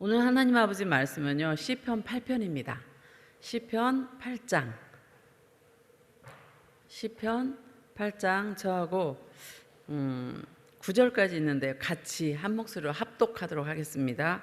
오늘 하나님 아버지 말씀은요, 시편 8편입니다. 시편 8장. 시편 8장 저하고 9절까지 있는데 같이 한 목소리로 합독하도록 하겠습니다.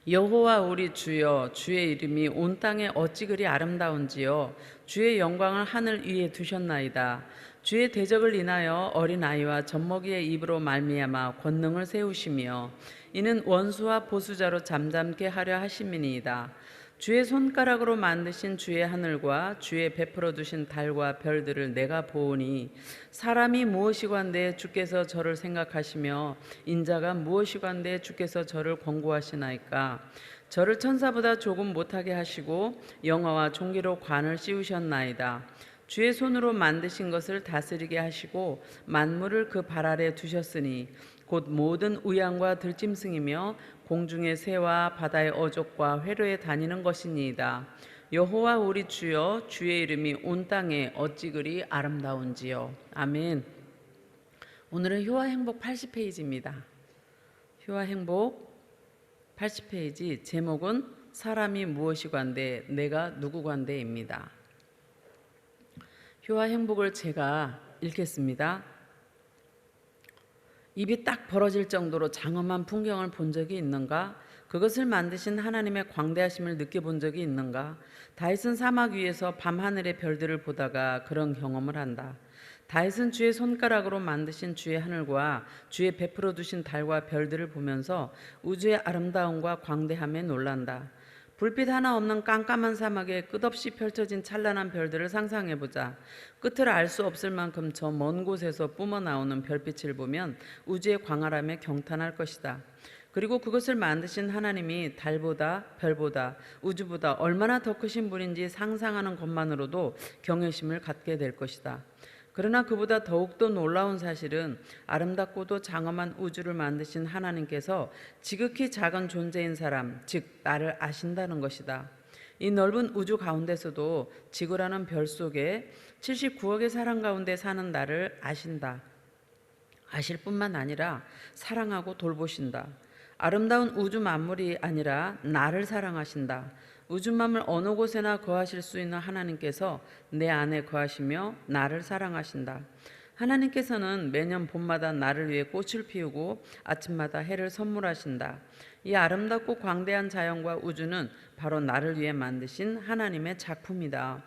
여호와 우리 주여, 주의 이름이 온 땅에 어찌 그리 아름다운지요. 주의 영광을 하늘 위에 두셨나이다. 주의 대적을 인하여 어린아이와 젖먹이의 입으로 말미암아 권능을 세우시며 이는 원수와 보수자로 잠잠케 하려 하심이니이다. 주의 손가락으로 만드신 주의 하늘과 주의 베풀어 두신 달과 별들을 내가 보오니 사람이 무엇이관대 주께서 저를 생각하시며 인자가 무엇이관대 주께서 저를 권고하시나이까. 저를 천사보다 조금 못하게 하시고 영화와 종기로 관을 씌우셨나이다. 주의 손으로 만드신 것을 다스리게 하시고 만물을 그 발 아래 두셨으니 곧 모든 우양과 들짐승이며 공중의 새와 바다의 어족과 회로에 다니는 것이니이다. 여호와 우리 주여, 주의 이름이 온 땅에 어찌 그리 아름다운지요. 아멘. 오늘은 효와 행복 80페이지입니다. 효와 행복 80페이지 제목은 사람이 무엇이관대 내가 누구관대입니다. 효와 행복을 제가 읽겠습니다. 입이 딱 벌어질 정도로 장엄한 풍경을 본 적이 있는가? 그것을 만드신 하나님의 광대하심을 느껴본 적이 있는가? 다윗은 사막 위에서 밤하늘의 별들을 보다가 그런 경험을 한다. 다윗은 주의 손가락으로 만드신 주의 하늘과 주의 베풀어 두신 달과 별들을 보면서 우주의 아름다움과 광대함에 놀란다. 불빛 하나 없는 깜깜한 사막에 끝없이 펼쳐진 찬란한 별들을 상상해보자. 끝을 알 수 없을 만큼 저 먼 곳에서 뿜어나오는 별빛을 보면 우주의 광활함에 경탄할 것이다. 그리고 그것을 만드신 하나님이 달보다 별보다 우주보다 얼마나 더 크신 분인지 상상하는 것만으로도 경외심을 갖게 될 것이다. 그러나 그보다 더욱더 놀라운 사실은 아름답고도 장엄한 우주를 만드신 하나님께서 지극히 작은 존재인 사람, 즉 나를 아신다는 것이다. 이 넓은 우주 가운데서도 지구라는 별 속에 79억의 사람 가운데 사는 나를 아신다. 아실 뿐만 아니라 사랑하고 돌보신다. 아름다운 우주 만물이 아니라 나를 사랑하신다. 우주 만물 어느 곳에나 거하실 수 있는 하나님께서 내 안에 거하시며 나를 사랑하신다. 하나님께서는 매년 봄마다 나를 위해 꽃을 피우고 아침마다 해를 선물하신다. 이 아름답고 광대한 자연과 우주는 바로 나를 위해 만드신 하나님의 작품이다.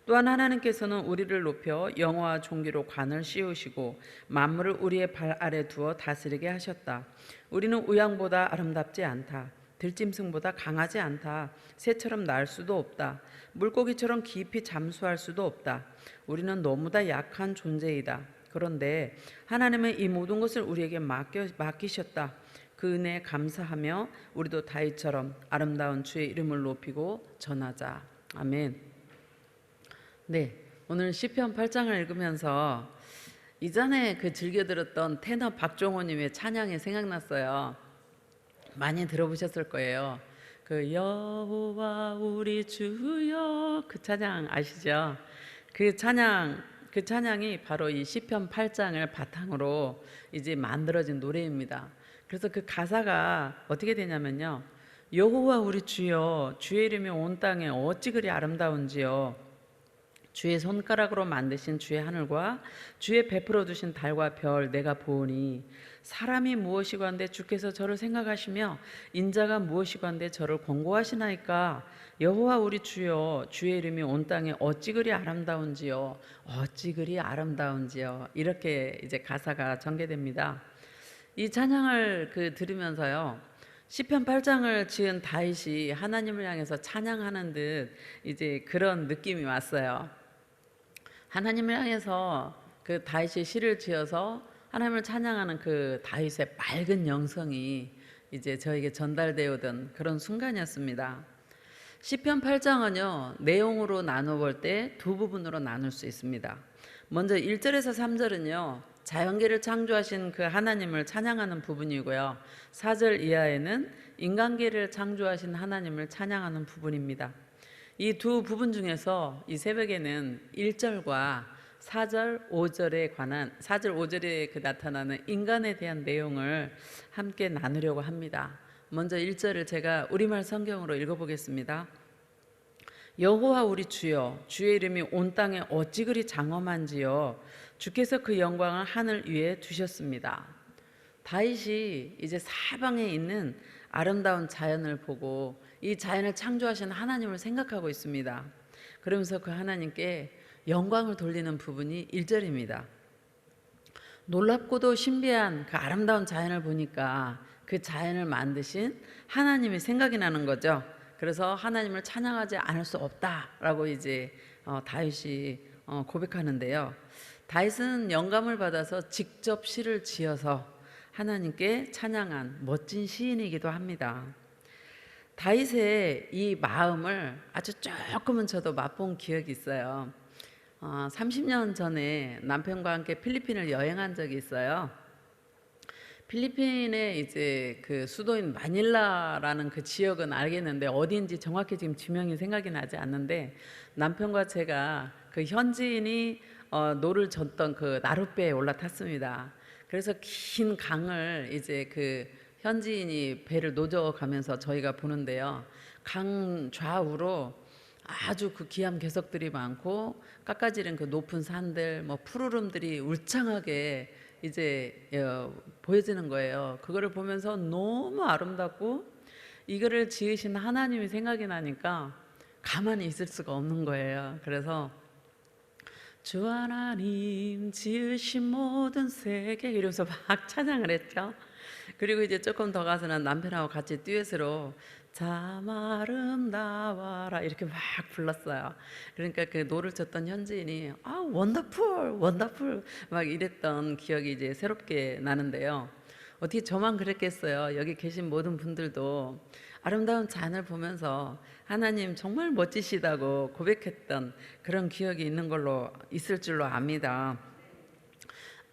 또한 하나님께서는 우리를 높여 영화와 종기로 관을 씌우시고 만물을 우리의 발 아래 두어 다스리게 하셨다. 우리는 우양보다 아름답지 않다. 들짐승보다 강하지 않다. 새처럼 날 수도 없다. 물고기처럼 깊이 잠수할 수도 없다. 우리는 너무나 약한 존재이다. 그런데 하나님은 이 모든 것을 우리에게 맡기셨다. 그 은혜에 감사하며 우리도 다윗처럼 아름다운 주의 이름을 높이고 전하자. 아멘. 네, 오늘 시편 8장을 읽으면서 이전에 즐겨 들었던 테너 박종호님의 찬양이 생각났어요. 많이 들어보셨을 거예요. 여호와 우리 주여, 그 찬양 아시죠? 그 찬양이 바로 이 시편 8장을 바탕으로 이제 만들어진 노래입니다. 그래서 그 가사가 어떻게 되냐면요, 여호와 우리 주여, 주의 이름이 온 땅에 어찌 그리 아름다운지요. 주의 손가락으로 만드신 주의 하늘과 주의 베풀어 두신 달과 별 내가 보오니 사람이 무엇이관대 주께서 저를 생각하시며 인자가 무엇이관대 저를 권고하시나이까. 여호와 우리 주여, 주의 이름이 온 땅에 어찌 그리 아름다운지요. 어찌 그리 아름다운지요. 이렇게 이제 가사가 전개됩니다. 이 찬양을 들으면서요, 시편 8장을 지은 다윗이 하나님을 향해서 찬양하는 듯 이제 그런 느낌이 왔어요. 하나님을 향해서 다윗이 시를 지어서 하나님을 찬양하는 그 다윗의 맑은 영성이 이제 저에게 전달되어 오던 그런 순간이었습니다. 시편 8장은요, 내용으로 나눠 볼 때 두 부분으로 나눌 수 있습니다. 먼저 1절에서 3절은요, 자연계를 창조하신 그 하나님을 찬양하는 부분이고요, 4절 이하에는 인간계를 창조하신 하나님을 찬양하는 부분입니다. 이 두 부분 중에서 이 새벽에는 1절과 4절, 5절에 관한 4절, 5절에 나타나는 인간에 대한 내용을 함께 나누려고 합니다. 먼저 1절을 제가 우리말 성경으로 읽어보겠습니다. 여호와 우리 주여, 주의 이름이 온 땅에 어찌 그리 장엄한지요. 주께서 그 영광을 하늘 위에 두셨습니다. 다윗이 이제 사방에 있는 아름다운 자연을 보고 이 자연을 창조하신 하나님을 생각하고 있습니다. 그러면서 그 하나님께 영광을 돌리는 부분이 1절입니다. 놀랍고도 신비한 그 아름다운 자연을 보니까 그 자연을 만드신 하나님이 생각이 나는 거죠. 그래서 하나님을 찬양하지 않을 수 없다라고 이제 다윗이 고백하는데요. 다윗은 영감을 받아서 직접 시를 지어서 하나님께 찬양한 멋진 시인이기도 합니다. 다윗의 이 마음을 아주 조금은 저도 맛본 기억이 있어요. 30년 전에 남편과 함께 필리핀을 여행한 적이 있어요. 필리핀의 이제 그 수도인 마닐라라는 그 지역은 알겠는데 어디인지 정확히 지금 지명이 생각이 나지 않는데, 남편과 제가 그 현지인이 노를 젓던 그 나룻배에 올라탔습니다. 그래서 긴 강을 이제 그 현지인이 배를 노져가면서 저희가 보는데요. 강 좌우로 아주 그 기암 개석들이 많고 깎아지른 그 높은 산들, 뭐 푸르름들이 울창하게 이제 보여지는 거예요. 그거를 보면서 너무 아름답고 이거를 지으신 하나님이 생각이 나니까 가만히 있을 수가 없는 거예요. 그래서 주 하나님 지으신 모든 세계 이러면서 막 찬양을 했죠. 그리고 이제 조금 더 가서는 남편하고 같이 듀엣으로 참 아름다워라 이렇게 막 불렀어요. 그러니까 그 노를 쳤던 현지인이 원더풀 원더풀 막 이랬던 기억이 이제 새롭게 나는데요. 어떻게 저만 그랬겠어요. 여기 계신 모든 분들도 아름다운 자연을 보면서 하나님 정말 멋지시다고 고백했던 그런 기억이 있는 걸로 있을 줄로 압니다.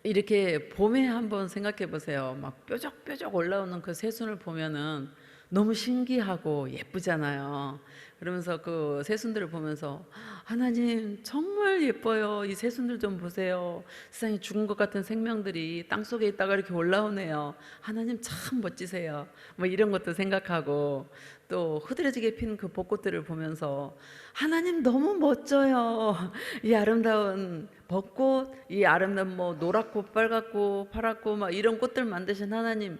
이렇게 봄에 한번 생각해 보세요. 막 뾰족뾰족 올라오는 그 새순을 보면은 너무 신기하고 예쁘잖아요. 그러면서 그 새순들을 보면서 하나님 정말 예뻐요. 이 새순들 좀 보세요. 세상에 죽은 것 같은 생명들이 땅 속에 있다가 이렇게 올라오네요. 하나님 참 멋지세요. 뭐 이런 것도 생각하고, 또 흐드러지게 핀 그 벚꽃들을 보면서 하나님 너무 멋져요. 이 아름다운 벚꽃, 이 아름다운 뭐 노랗고 빨갛고 파랗고 막 이런 꽃들 만드신 하나님,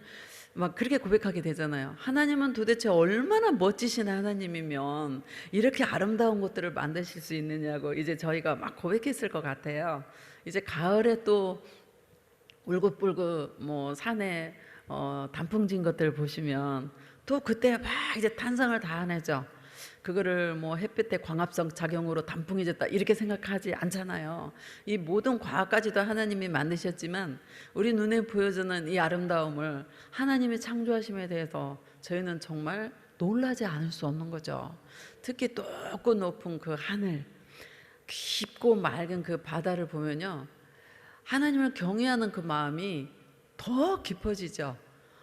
막 그렇게 고백하게 되잖아요. 하나님은 도대체 얼마나 멋지신 하나님이면 이렇게 아름다운 것들을 만드실 수 있느냐고 이제 저희가 막 고백했을 것 같아요. 이제 가을에 또 울긋불긋 뭐 산에 단풍진 것들 보시면 또 그때 막 이제 탄성을 다하죠. 그거를 뭐 햇빛의 광합성 작용으로 단풍이 졌다 이렇게 생각하지 않잖아요. 이 모든 과학까지도 하나님이 만드셨지만 우리 눈에 보여주는 이 아름다움을 하나님의 창조하심에 대해서 저희는 정말 놀라지 않을 수 없는 거죠. 특히 높고 높은 그 하늘, 깊고 맑은 그 바다를 보면요, 하나님을 경외하는 그 마음이 더 깊어지죠.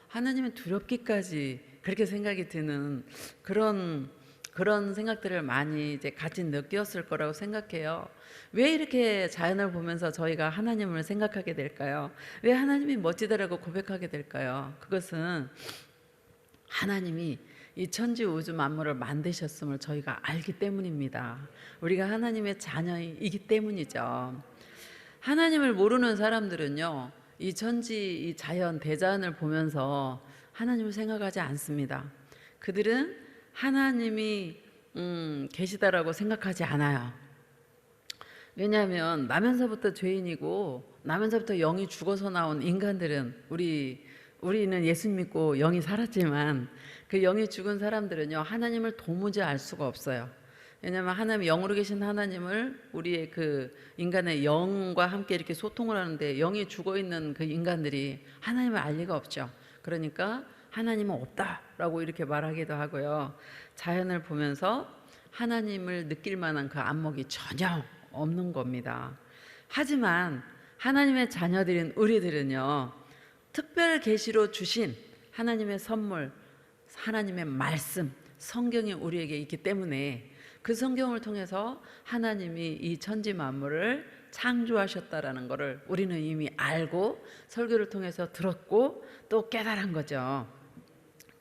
하나님은 두렵기까지 그렇게 생각이 드는 그런 생각들을 많이 이제 같이 느꼈을 거라고 생각해요. 왜 이렇게 자연을 보면서 저희가 하나님을 생각하게 될까요? 왜 하나님이 멋지다라고 고백하게 될까요? 그것은 하나님이 이 천지 우주 만물을 만드셨음을 저희가 알기 때문입니다. 우리가 하나님의 자녀이기 때문이죠. 하나님을 모르는 사람들은요, 이 천지, 이 자연, 대자연을 보면서 하나님을 생각하지 않습니다. 그들은 하나님이 계시다라고 생각하지 않아요. 왜냐하면 나면서부터 죄인이고 나면서부터 영이 죽어서 나온 인간들은, 우리는 예수 믿고 영이 살았지만 그 영이 죽은 사람들은요, 하나님을 도무지 알 수가 없어요. 왜냐하면 하나님, 영으로 계신 하나님을 우리의 그 인간의 영과 함께 이렇게 소통을 하는데 영이 죽어 있는 그 인간들이 하나님을 알 리가 없죠. 그러니까 하나님은 없다라고 이렇게 말하기도 하고요. 자연을 보면서 하나님을 느낄 만한 그 안목이 전혀 없는 겁니다. 하지만 하나님의 자녀들인 우리들은요, 특별 계시로 주신 하나님의 선물, 하나님의 말씀, 성경이 우리에게 있기 때문에 그 성경을 통해서 하나님이 이 천지 만물을 창조하셨다라는 것을 우리는 이미 알고 설교를 통해서 들었고 또 깨달은 거죠.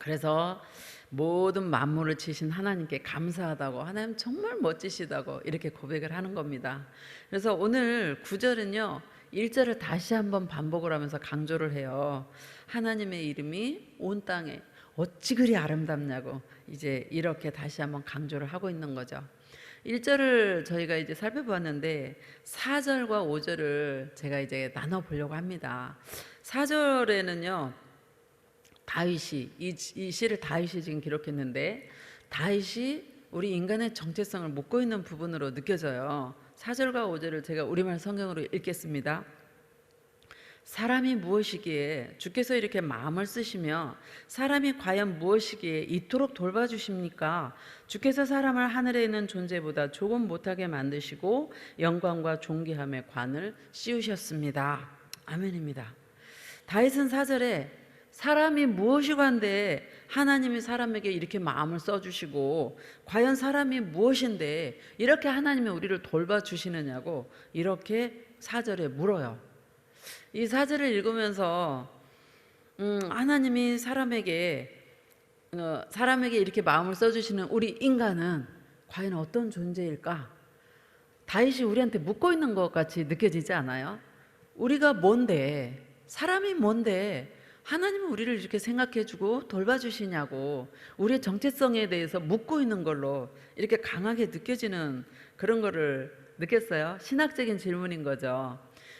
그래서 모든 만물을 지으신 하나님께 감사하다고, 하나님 정말 멋지시다고 이렇게 고백을 하는 겁니다. 그래서 오늘 9절은요 1절을 다시 한번 반복을 하면서 강조를 해요. 하나님의 이름이 온 땅에 어찌 그리 아름답냐고 이제 이렇게 다시 한번 강조를 하고 있는 거죠. 1절을 저희가 이제 살펴보았는데 4절과 5절을 제가 이제 나눠 보려고 합니다. 4절에는요 다윗이 이 시를 다윗이 지금 기록했는데 다윗이 우리 인간의 정체성을 묻고 있는 부분으로 느껴져요. 4절과 5절을 제가 우리말 성경으로 읽겠습니다. 사람이 무엇이기에 주께서 이렇게 마음을 쓰시며 사람이 과연 무엇이기에 이토록 돌봐주십니까? 주께서 사람을 하늘에 있는 존재보다 조금 못하게 만드시고 영광과 존귀함의 관을 씌우셨습니다. 아멘입니다. 다윗은 4절에 사람이 무엇이관데 하나님이 사람에게 이렇게 마음을 써주시고 과연 사람이 무엇인데 이렇게 하나님이 우리를 돌봐주시느냐고 이렇게 4절에 물어요. 이 4절을 읽으면서 하나님이 사람에게 이렇게 마음을 써주시는 우리 인간은 과연 어떤 존재일까? 다윗이 우리한테 묻고 있는 것 같이 느껴지지 않아요? 우리가 뭔데, 사람이 뭔데 하나님은 우리를 이렇게 생각해주고 돌봐주시냐고 우리의 정체성에 대해서 묻고 있는 걸로 이렇게 강하게 느껴지는 그런 거를 느꼈어요. 신학적인 질문인 거죠.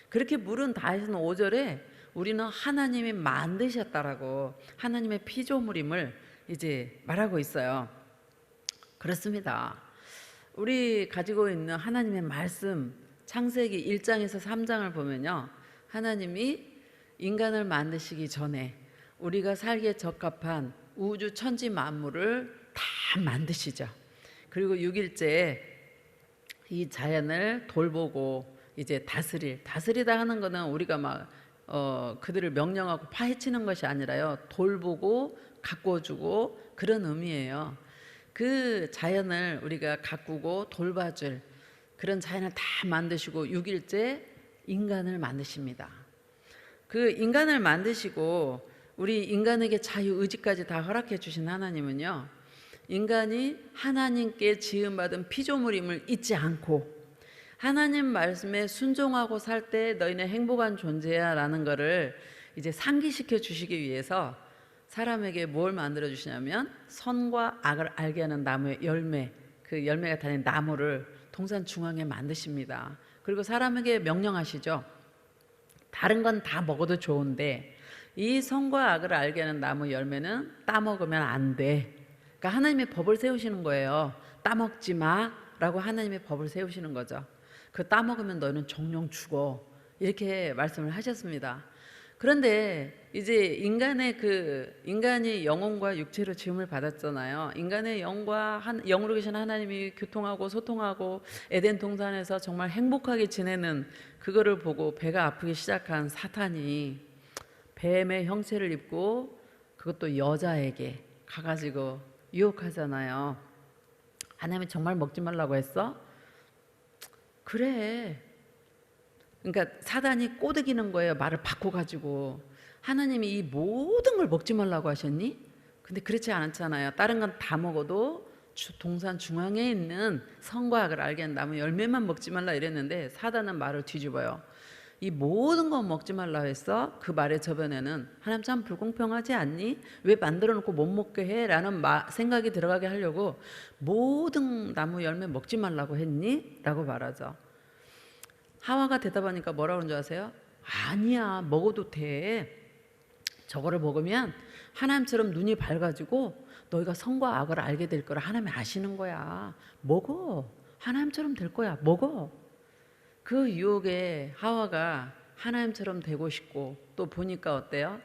그렇게 물은 다윗은 5절에 우리는 하나님이 만드셨다라고 하나님의 피조물임을 이제 말하고 있어요. 그렇습니다. 우리 가지고 있는 하나님의 말씀 창세기 1장에서 3장을 보면요 하나님이 인간을 만드시기 전에 우리가 살기에 적합한 우주 천지 만물을 다 만드시죠. 그리고 6일째에 이 자연을 돌보고 이제 다스리다 하는 거는 우리가 막 그들을 명령하고 파헤치는 것이 아니라요 돌보고 가꿔주고 그런 의미예요. 그 자연을 우리가 가꾸고 돌봐줄 그런 자연을 다 만드시고 6일째 인간을 만드십니다. 그 인간을 만드시고 우리 인간에게 자유의지까지 다 허락해 주신 하나님은요 인간이 하나님께 지음받은 피조물임을 잊지 않고 하나님 말씀에 순종하고 살 때 너희는 행복한 존재야 라는 거를 이제 상기시켜 주시기 위해서 사람에게 뭘 만들어 주시냐면 선과 악을 알게 하는 나무의 열매, 그 열매가 달린 나무를 동산 중앙에 만드십니다. 그리고 사람에게 명령하시죠. 다른 건 다 먹어도 좋은데 이 선과 악을 알게 하는 나무 열매는 따먹으면 안 돼. 그러니까 하나님의 법을 세우시는 거예요. 따먹지 마 라고 하나님의 법을 세우시는 거죠. 그 따먹으면 너는 정령 죽어 이렇게 말씀을 하셨습니다. 그런데 이제 인간이 영혼과 육체로 지음을 받았잖아요. 인간의 영과 영으로 계신 하나님이 교통하고 소통하고 에덴 동산에서 정말 행복하게 지내는 그거를 보고 배가 아프기 시작한 사탄이 뱀의 형체를 입고 그것도 여자에게 가가지고 유혹하잖아요. 하나님이 정말 먹지 말라고 했어? 그래. 그러니까 사단이 꼬드기는 거예요. 말을 바꿔가지고 하나님이 이 모든 걸 먹지 말라고 하셨니? 근데 그렇지 않잖아요. 다른 건 다 먹어도 동산 중앙에 있는 선과 악을 알게 한 나무 열매만 먹지 말라 이랬는데 사단은 말을 뒤집어요. 이 모든 거 먹지 말라 했어? 그 말의 저변에는 하나님 참 불공평하지 않니? 왜 만들어 놓고 못 먹게 해? 라는 생각이 들어가게 하려고 모든 나무 열매 먹지 말라고 했니? 라고 말하죠. 하와가 대답하니까 뭐라고 그런 줄 아세요? 아니야, 먹어도 돼. 저거를 먹으면 하나님처럼 눈이 밝아지고 너희가 선과 악을 알게 될 거라 하나님이 아시는 거야. 먹어. 하나님처럼 될 거야. 먹어. 그 유혹에 하와가 하나님처럼 되고 싶고 또 보니까 어때요?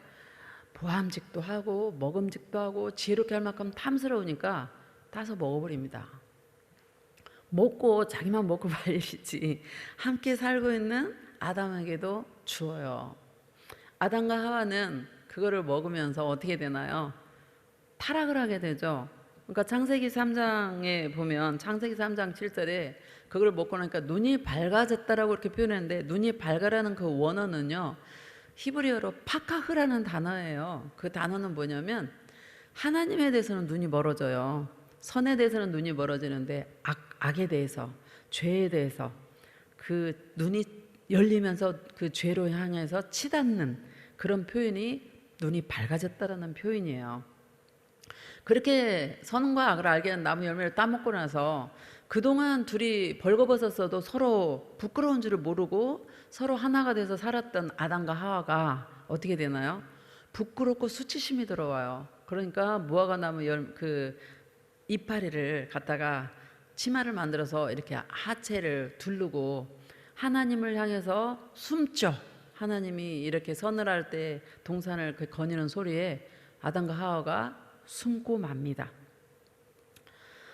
보암직도 하고 먹음직도 하고 지혜롭게 할 만큼 탐스러우니까 따서 먹어버립니다. 먹고 자기만 먹고 말리시지 함께 살고 있는 아담에게도 주어요. 아담과 하와는 그거를 먹으면서 어떻게 되나요? 타락을 하게 되죠. 그러니까 창세기 3장에 보면 창세기 3장 7절에 그걸 먹고 나니까 눈이 밝아졌다라고 이렇게 표현했는데 눈이 밝아라는 그 원어는요 히브리어로 파카흐라는 단어예요. 그 단어는 뭐냐면 하나님에 대해서는 눈이 멀어져요. 선에 대해서는 눈이 멀어지는데 악에 대해서, 죄에 대해서 그 눈이 열리면서 그 죄로 향해서 치닫는 그런 표현이 눈이 밝아졌다라는 표현이에요. 그렇게 선과 악을 알게 된 나무 열매를 따먹고 나서 그동안 둘이 벌거벗었어도 서로 부끄러운 줄을 모르고 서로 하나가 돼서 살았던 아담과 하와가 어떻게 되나요? 부끄럽고 수치심이 들어와요. 그러니까 무화과 나무 그 이파리를 갖다가 치마를 만들어서 이렇게 하체를 두르고 하나님을 향해서 숨죠. 하나님이 이렇게 선을 할 때 동산을 거니는 소리에 아담과 하와가 숨고 맙니다.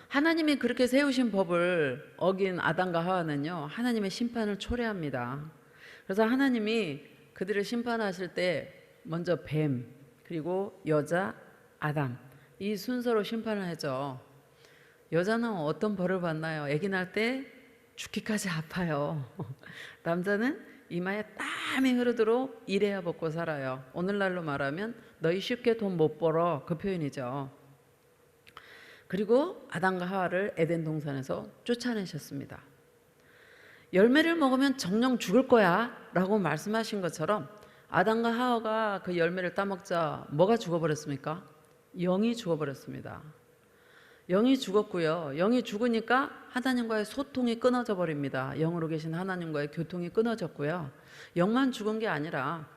하나님이 그렇게 세우신 법을 어긴 아담과 하와는요, 하나님의 심판을 초래합니다. 그래서 하나님이 그들을 심판하실 때 먼저 뱀, 그리고 여자, 아담, 이 순서로 심판을 하죠. 여자는 어떤 벌을 받나요? 아기 낳을 때 죽기까지 아파요. 남자는 이마에 땀이 흐르도록 일해야 먹고 살아요. 오늘날로 말하면 너희 쉽게 돈 못 벌어, 그 표현이죠. 그리고 아담과 하와를 에덴 동산에서 쫓아내셨습니다. 열매를 먹으면 정녕 죽을 거야 라고 말씀하신 것처럼 아담과 하와가 그 열매를 따먹자 뭐가 죽어버렸습니까? 영이 죽어버렸습니다. 영이 죽었고요. 영이 죽으니까 하나님과의 소통이 끊어져 버립니다. 영으로 계신 하나님과의 교통이 끊어졌고요. 영만 죽은 게 아니라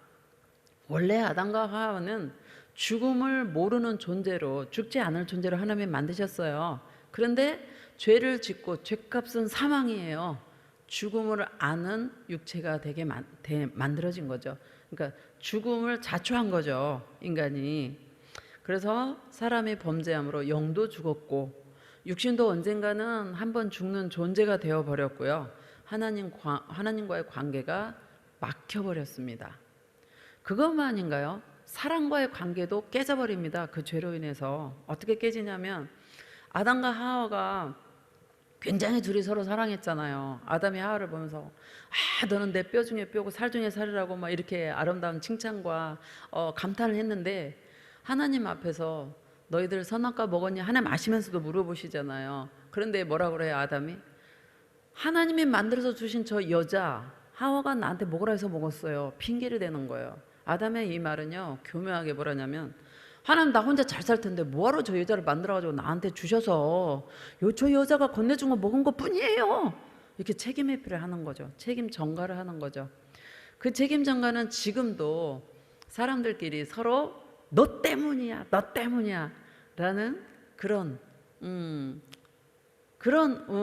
원래 아담과 하와는 죽음을 모르는 존재로, 죽지 않을 존재로 하나님이 만드셨어요. 그런데 죄를 짓고 죄값은 사망이에요. 죽음을 아는 육체가 되게 만들어진 거죠. 그러니까 죽음을 자초한 거죠, 인간이. 그래서 사람이 범죄함으로 영도 죽었고 육신도 언젠가는 한번 죽는 존재가 되어버렸고요. 하나님과의 관계가 막혀버렸습니다. 그것만인가요? 사랑과의 관계도 깨져버립니다. 그 죄로 인해서. 어떻게 깨지냐면 아담과 하와가 굉장히 둘이 서로 사랑했잖아요. 아담이 하와를 보면서 너는 내 뼈 중에 뼈고 살 중에 살이라고 막 이렇게 아름다운 칭찬과 감탄을 했는데 하나님 앞에서 너희들 선악과 먹었니? 하나님 아시면서도 물어보시잖아요. 그런데 뭐라 그래요, 아담이? 하나님이 만들어서 주신 저 여자 하와가 나한테 먹으라 해서 먹었어요. 핑계를 대는 거예요. 아담의 이 말은요, 교묘하게 뭐라냐면 하나님 나 혼자 잘 살 텐데 뭐하러 저 여자를 만들어가지고 나한테 주셔서 저 여자가 건네준 거 먹은 것 뿐이에요. 이렇게 책임 회피를 하는 거죠. 책임 전가를 하는 거죠. 그 책임 전가는 지금도 사람들끼리 서로 너 때문이야, 너 때문이야 라는 그런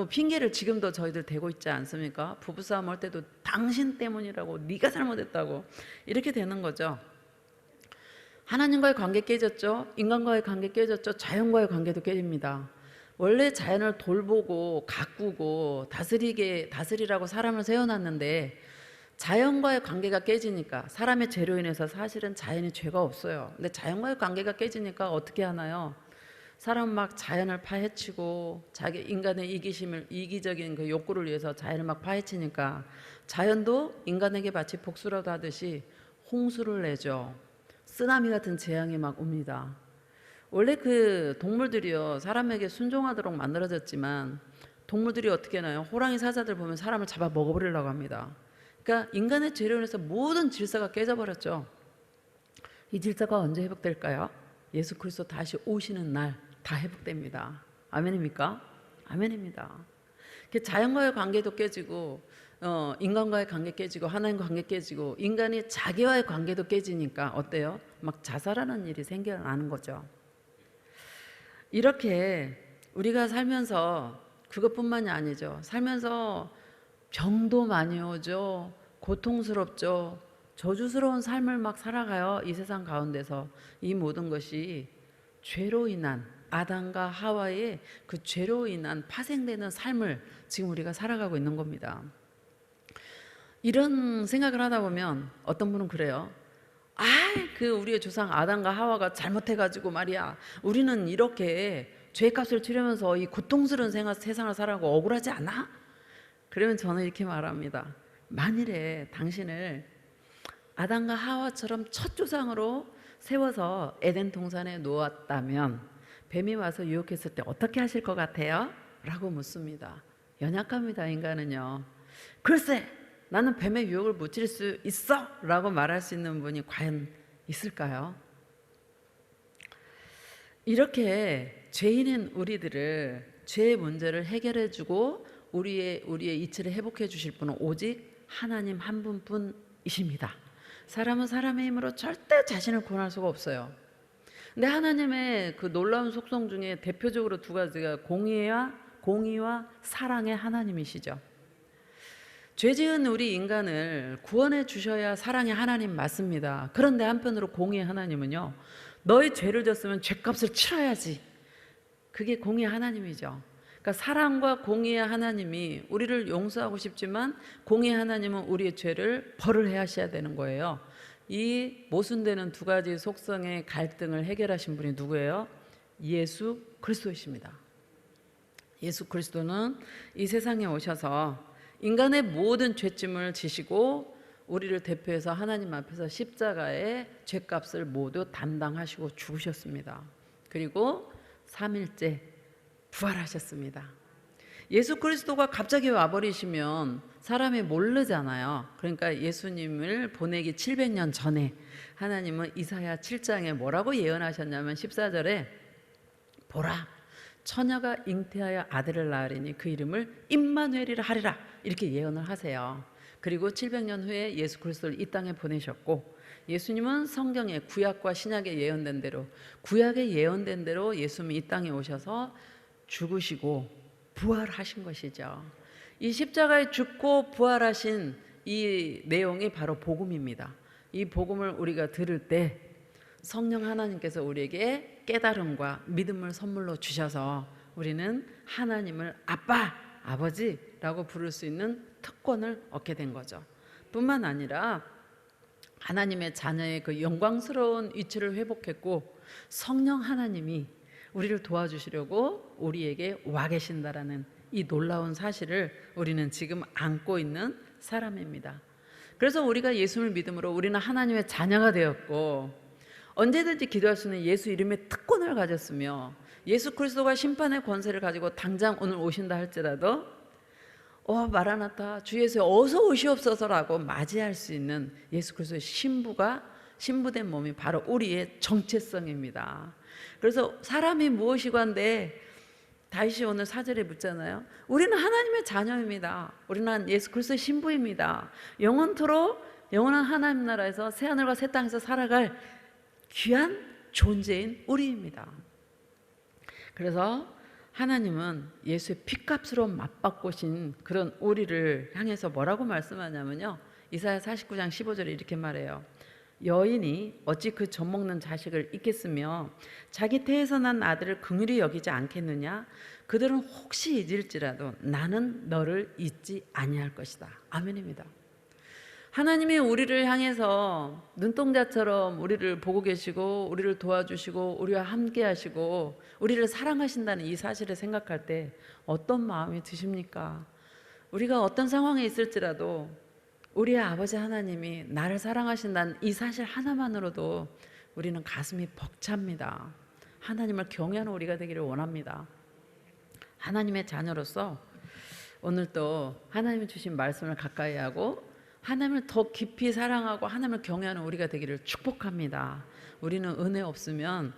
핑계를 지금도 저희들 대고 있지 않습니까? 부부싸움 할 때도 당신 때문이라고, 네가 잘못했다고 이렇게 되는 거죠. 하나님과의 관계 깨졌죠. 인간과의 관계 깨졌죠. 자연과의 관계도 깨집니다. 원래 자연을 돌보고 가꾸고 다스리라고 사람을 세워놨는데 자연과의 관계가 깨지니까, 사람의 죄로 인해서 사실은 자연이 죄가 없어요. 근데 자연과의 관계가 깨지니까 어떻게 하나요? 사람 막 자연을 파헤치고 자기 인간의 이기적인 그 욕구를 위해서 자연을 막 파헤치니까 자연도 인간에게 마치 복수라도 하듯이 홍수를 내죠. 쓰나미 같은 재앙이 막 옵니다. 원래 그 동물들이요, 사람에게 순종하도록 만들어졌지만 동물들이 어떻게 하나요? 호랑이 사자들 보면 사람을 잡아 먹어버리려고 합니다. 그러니까 인간의 죄로 인해서 모든 질서가 깨져버렸죠. 이 질서가 언제 회복될까요? 예수 그리스도 다시 오시는 날 다 회복됩니다. 아멘입니까? 아멘입니다. 자연과의 관계도 깨지고 인간과의 관계 깨지고 하나님과 관계 깨지고 인간이 자기와의 관계도 깨지니까 어때요? 막 자살하는 일이 생겨나는 거죠. 이렇게 우리가 살면서 그것뿐만이 아니죠. 살면서 병도 많이 오죠. 고통스럽죠. 저주스러운 삶을 막 살아가요. 이 세상 가운데서. 이 모든 것이 죄로 인한, 아담과 하와의 그 죄로 인한 파생되는 삶을 지금 우리가 살아가고 있는 겁니다. 이런 생각을 하다 보면 어떤 분은 그래요. 우리의 조상 아담과 하와가 잘못해가지고 말이야, 우리는 이렇게 죄값을 치르면서 이 고통스러운 세상을 살아가고 억울하지 않아? 그러면 저는 이렇게 말합니다. 만일에 당신을 아담과 하와처럼 첫 조상으로 세워서 에덴 동산에 놓았다면 뱀이 와서 유혹했을 때 어떻게 하실 것 같아요? 라고 묻습니다. 연약합니다, 인간은요. 글쎄, 나는 뱀의 유혹을 무찌를 수 있어! 라고 말할 수 있는 분이 과연 있을까요? 이렇게 죄인인 우리들을, 죄의 문제를 해결해주고 우리의 이치를 회복해 주실 분은 오직 하나님 한 분뿐이십니다. 사람은 사람의 힘으로 절대 자신을 구원할 수가 없어요. 근데 하나님의 그 놀라운 속성 중에 대표적으로 두 가지가 공의와 사랑의 하나님이시죠. 죄 지은 우리 인간을 구원해 주셔야 사랑의 하나님 맞습니다. 그런데 한편으로 공의의 하나님은요, 너희 죄를 졌으면 죄값을 치러야지. 그게 공의의 하나님이죠. 그러니까 사랑과 공의의 하나님이 우리를 용서하고 싶지만 공의의 하나님은 우리의 죄를 벌을 해하셔야 되는 거예요. 이 모순되는 두 가지 속성의 갈등을 해결하신 분이 누구예요? 예수 그리스도이십니다. 예수 그리스도는 이 세상에 오셔서 인간의 모든 죄짐을 지시고 우리를 대표해서 하나님 앞에서 십자가의 죄값을 모두 담당하시고 죽으셨습니다. 그리고 3일째 부활하셨습니다. 예수 그리스도가 갑자기 와버리시면 사람이 모르잖아요. 그러니까 예수님을 보내기 700년 전에 하나님은 이사야 7장에 뭐라고 예언하셨냐면 14절에 보라, 처녀가 잉태하여 아들을 낳으리니 그 이름을 임마누엘이라 하리라, 이렇게 예언을 하세요. 그리고 700년 후에 예수 그리스도를 이 땅에 보내셨고, 예수님은 성경에 구약과 신약에 예언된 대로, 구약에 예언된 대로 예수님이 이 땅에 오셔서 죽으시고 부활하신 것이죠. 이 십자가에 죽고 부활하신 이 내용이 바로 복음입니다. 이 복음을 우리가 들을 때 성령 하나님께서 우리에게 깨달음과 믿음을 선물로 주셔서 우리는 하나님을 아빠, 아버지라고 부를 수 있는 특권을 얻게 된 거죠. 뿐만 아니라 하나님의 자녀의 그 영광스러운 위치를 회복했고, 성령 하나님이 우리를 도와주시려고 우리에게 와 계신다라는 이 놀라운 사실을 우리는 지금 안고 있는 사람입니다. 그래서 우리가 예수를 믿음으로 우리는 하나님의 자녀가 되었고, 언제든지 기도할 수 있는 예수 이름의 특권을 가졌으며, 예수 그리스도가 심판의 권세를 가지고 당장 오늘 오신다 할지라도 마라나타 주 예수 어서 오시옵소서라고 맞이할 수 있는 예수 그리스도의 신부된 몸이 바로 우리의 정체성입니다. 그래서 사람이 무엇이관데 다윗이 오늘 4절에 묻잖아요. 우리는 하나님의 자녀입니다. 우리는 예수 그리스도의 신부입니다. 영원토록 영원한 하나님 나라에서 새하늘과 새 땅에서 살아갈 귀한 존재인 우리입니다. 그래서 하나님은 예수의 피값으로 맞바꾸신 그런 우리를 향해서 뭐라고 말씀하냐면요, 이사야 49장 15절에 이렇게 말해요. 여인이 어찌 그 젖먹는 자식을 잊겠으며 자기 태에서 난 아들을 긍휼히 여기지 않겠느냐? 그들은 혹시 잊을지라도 나는 너를 잊지 아니할 것이다. 아멘입니다. 하나님이 우리를 향해서 눈동자처럼 우리를 보고 계시고 우리를 도와주시고 우리와 함께 하시고 우리를 사랑하신다는 이 사실을 생각할 때 어떤 마음이 드십니까? 우리가 어떤 상황에 있을지라도 우리의 아버지 하나님이 나를 사랑하신다는 이 사실 하나만으로도 우리는 가슴이 벅찹니다. 하나님을 경외하는 우리가 되기를 원합니다. 하나님의 자녀로서 오늘 또 하나님이 주신 말씀을 가까이 하고 하나님을 더 깊이 사랑하고 하나님을 경외하는 우리가 되기를 축복합니다. 우리는 은혜 없으면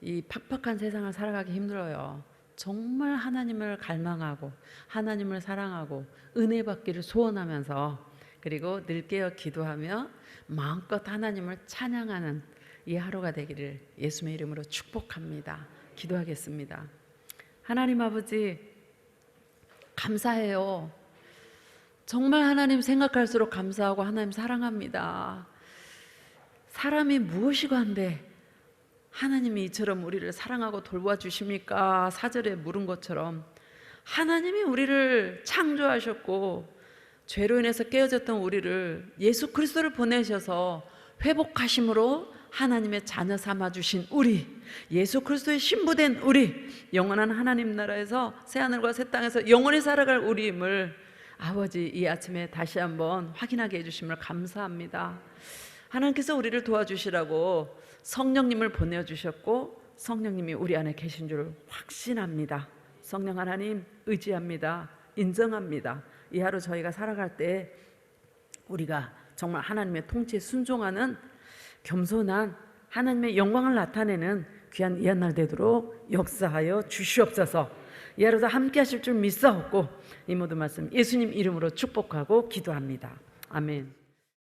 이 팍팍한 세상을 살아가기 힘들어요. 정말 하나님을 갈망하고 하나님을 사랑하고 은혜 받기를 소원하면서, 그리고 늘 깨어 기도하며 마음껏 하나님을 찬양하는 이 하루가 되기를 예수님의 이름으로 축복합니다. 기도하겠습니다. 하나님 아버지, 감사해요. 정말 하나님 생각할수록 감사하고 하나님 사랑합니다. 사람이 무엇이건데 하나님이 이처럼 우리를 사랑하고 돌봐주십니까? 4절에 물은 것처럼 하나님이 우리를 창조하셨고 죄로 인해서 깨어졌던 우리를 예수 그리스도를 보내셔서 회복하심으로 하나님의 자녀 삼아주신 우리, 예수 그리스도의 신부된 우리, 영원한 하나님 나라에서 새하늘과 새 땅에서 영원히 살아갈 우리임을 아버지 이 아침에 다시 한번 확인하게 해주심을 감사합니다. 하나님께서 우리를 도와주시라고 성령님을 보내주셨고 성령님이 우리 안에 계신 줄 확신합니다. 성령 하나님 의지합니다. 인정합니다. 이 하루 저희가 살아갈 때 우리가 정말 하나님의 통치에 순종하는 겸손한 하나님의 영광을 나타내는 귀한 이 한 날 되도록 역사하여 주시옵소서. 이 하루도 함께 하실 줄 믿사옵고 이 모든 말씀 예수님 이름으로 축복하고 기도합니다. 아멘.